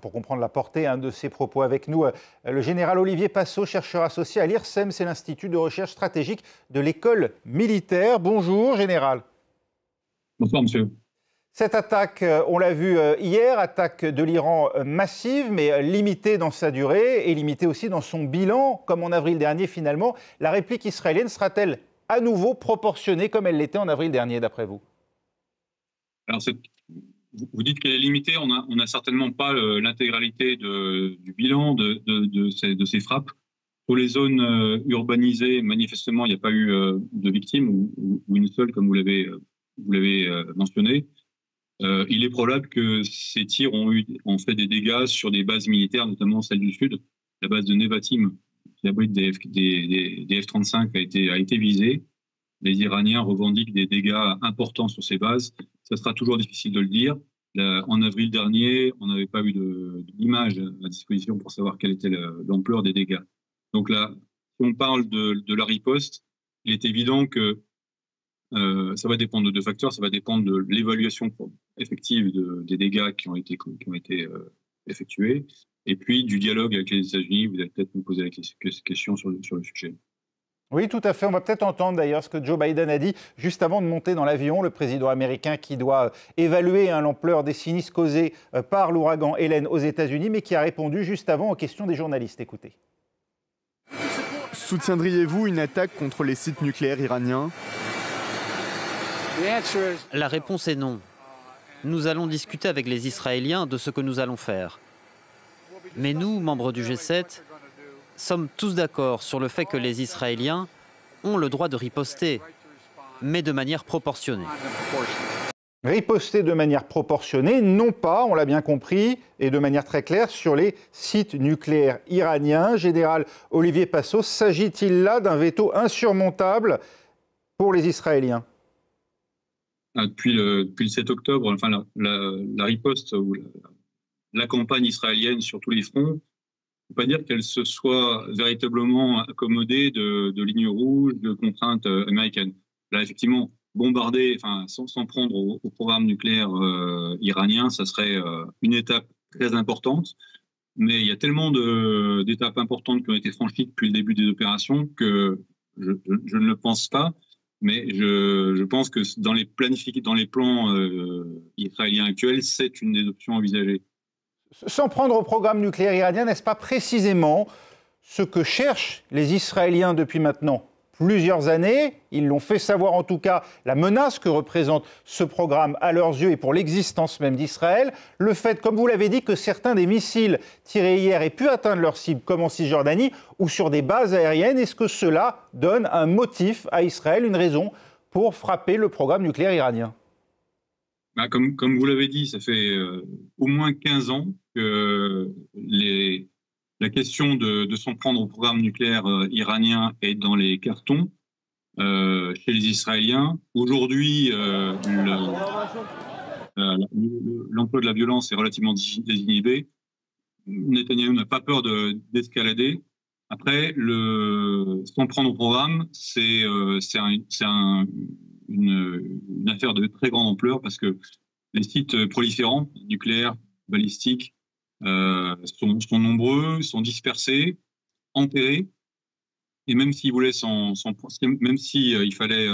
Pour comprendre la portée de ces propos avec nous, le général Olivier Passot, chercheur associé à l'IRSEM, c'est l'Institut de recherche stratégique de l'école militaire. Bonjour, général. Bonsoir, monsieur. Cette attaque, on l'a vu hier, attaque de l'Iran massive, mais limitée dans sa durée et limitée aussi dans son bilan. Comme en avril dernier, finalement, la réplique israélienne sera-t-elle à nouveau proportionnée comme elle l'était en avril dernier, d'après vous? Alors, vous dites qu'elle est limitée. On n'a certainement pas l'intégralité du bilan de ces frappes. Pour les zones urbanisées, manifestement, il n'y a pas eu de victimes ou une seule, comme vous l'avez mentionné. Il est probable que ces tirs ont fait des dégâts sur des bases militaires, notamment celle du Sud. La base de Nevatim, qui abrite des F-35, a été visée. Les Iraniens revendiquent des dégâts importants sur ces bases. Ça sera toujours difficile de le dire. En avril dernier, on n'avait pas eu d'image à disposition pour savoir quelle était l'ampleur des dégâts. Donc là, si on parle de la riposte, il est évident que ça va dépendre de deux facteurs. Ça va dépendre de l'évaluation effective des dégâts qui ont été effectués, et puis du dialogue avec les États-Unis. Vous allez peut-être me poser la question sur le sujet. Oui, tout à fait. On va peut-être entendre d'ailleurs ce que Joe Biden a dit juste avant de monter dans l'avion, le président américain qui doit évaluer l'ampleur des sinistres causés par l'ouragan Hélène aux États-Unis, mais qui a répondu juste avant aux questions des journalistes. Écoutez. Soutiendriez-vous une attaque contre les sites nucléaires iraniens? La réponse est non. Nous allons discuter avec les Israéliens de ce que nous allons faire. Mais nous, membres du G7, sommes tous d'accord sur le fait que les Israéliens ont le droit de riposter, mais de manière proportionnée. Riposter de manière proportionnée, non pas, on l'a bien compris, et de manière très claire, sur les sites nucléaires iraniens. Général Olivier Passot, s'agit-il là d'un veto insurmontable pour les Israéliens? Depuis le 7 octobre, enfin la riposte ou la campagne israélienne sur tous les fronts, on ne peut pas dire qu'elle se soit véritablement accommodée de lignes rouges, de contraintes américaines. Là, effectivement, bombarder, sans prendre au programme nucléaire iranien, ça serait une étape très importante. Mais il y a tellement d'étapes importantes qui ont été franchies depuis le début des opérations que je ne le pense pas. Mais je pense que dans les plans israéliens actuels, c'est une des options envisagées. S'en prendre au programme nucléaire iranien, n'est-ce pas précisément ce que cherchent les Israéliens depuis maintenant plusieurs années? Ils l'ont fait savoir, en tout cas, la menace que représente ce programme à leurs yeux et pour l'existence même d'Israël. Le fait, comme vous l'avez dit, que certains des missiles tirés hier aient pu atteindre leur cible, comme en Cisjordanie, ou sur des bases aériennes, est-ce que cela donne un motif à Israël, une raison pour frapper le programme nucléaire iranien? Comme vous l'avez dit, ça fait au moins 15 ans que la question de s'en prendre au programme nucléaire iranien est dans les cartons chez les Israéliens. Aujourd'hui, l'emploi de la violence est relativement désinhibé. Netanyahou n'a pas peur d'escalader. Après, s'en prendre au programme, c'est une affaire de très grande ampleur parce que les sites proliférants, nucléaires, balistiques, sont nombreux, sont dispersés, enterrés, et même s'ils voulaient même si il fallait,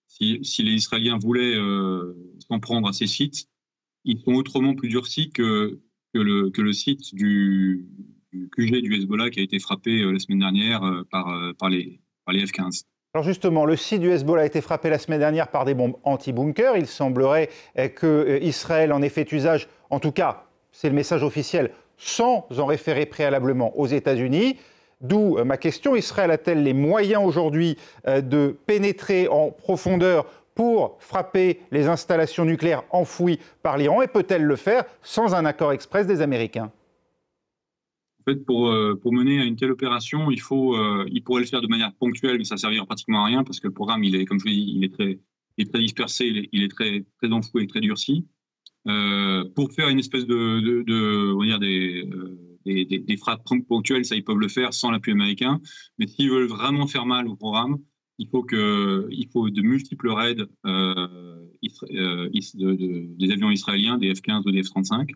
si les Israéliens voulaient s'en prendre à ces sites, ils sont autrement plus durcis que le site du QG du Hezbollah qui a été frappé la semaine dernière par les F-15. Alors justement, le site du Hezbollah a été frappé la semaine dernière par des bombes anti-bunker. Il semblerait que Israël en ait fait usage, en tout cas, c'est le message officiel, sans en référer préalablement aux États-Unis. D'où ma question, Israël a-t-elle les moyens aujourd'hui de pénétrer en profondeur pour frapper les installations nucléaires enfouies par l'Iran, et peut-elle le faire sans un accord express des Américains? En fait, pour mener à une telle opération, il pourrait le faire de manière ponctuelle, mais ça ne servira pratiquement à rien parce que le programme, comme je vous dis, il est très dispersé, il est très enfoui et très durci. Pour faire une espèce on va dire des frappes ponctuelles, ça ils peuvent le faire sans l'appui américain. Mais s'ils veulent vraiment faire mal au programme, il faut de multiples raids des avions israéliens, des F-15 ou des F-35.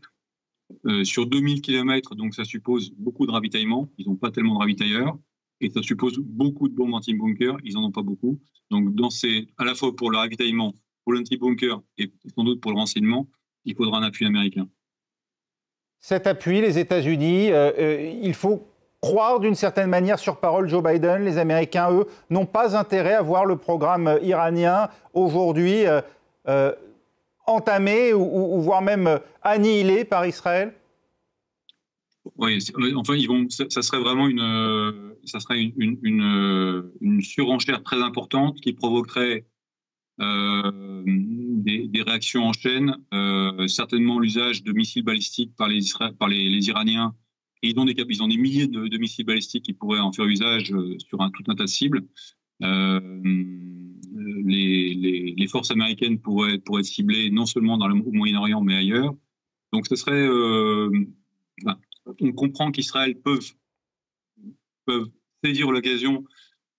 sur 2000 km, donc ça suppose beaucoup de ravitaillement. Ils n'ont pas tellement de ravitailleurs. Et ça suppose beaucoup de bombes anti-bunker. Ils n'en ont pas beaucoup. Donc, à la fois pour le ravitaillement, pour l'anti-bunker et sans doute pour le renseignement, il faudra un appui américain. Cet appui, les États-Unis, il faut croire d'une certaine manière sur parole Joe Biden. Les Américains, eux, n'ont pas intérêt à voir le programme iranien aujourd'hui entamé ou voire même annihilé par Israël. Oui, enfin, ça serait vraiment une surenchère très importante qui provoquerait des réactions en chaîne, certainement l'usage de missiles balistiques par les Iraniens. Et ils ont des milliers de missiles balistiques qui pourraient en faire usage sur tout un tas de cibles. Les forces américaines pourraient être ciblées non seulement dans le Moyen-Orient, mais ailleurs. Donc ce serait... on comprend qu'Israël peuvent saisir l'occasion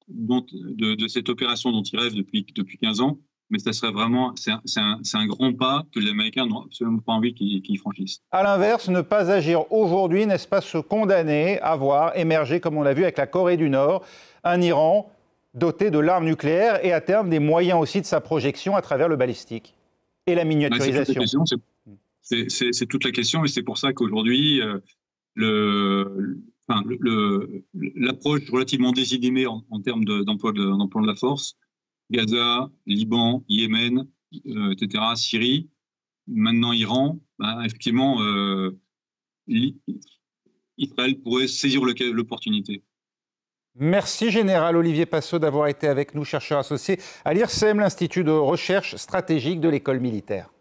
de cette opération dont ils rêvent depuis 15 ans, mais ça serait vraiment, c'est un grand pas que les Américains n'ont absolument pas envie qu'ils franchissent. À l'inverse, ne pas agir aujourd'hui, n'est-ce pas se condamner à voir émerger, comme on l'a vu avec la Corée du Nord, un Iran doté de l'arme nucléaire et à terme des moyens aussi de sa projection à travers le balistique et la miniaturisation. C'est toute la question et c'est pour ça qu'aujourd'hui, l'approche relativement désinhibée en termes d'emploi de la force, Gaza, Liban, Yémen, etc., Syrie, maintenant Iran, effectivement, Israël pourrait saisir l'opportunité. Merci Général Olivier Passot d'avoir été avec nous, chercheur associé à l'IRSEM, l'Institut de recherche stratégique de l'École militaire.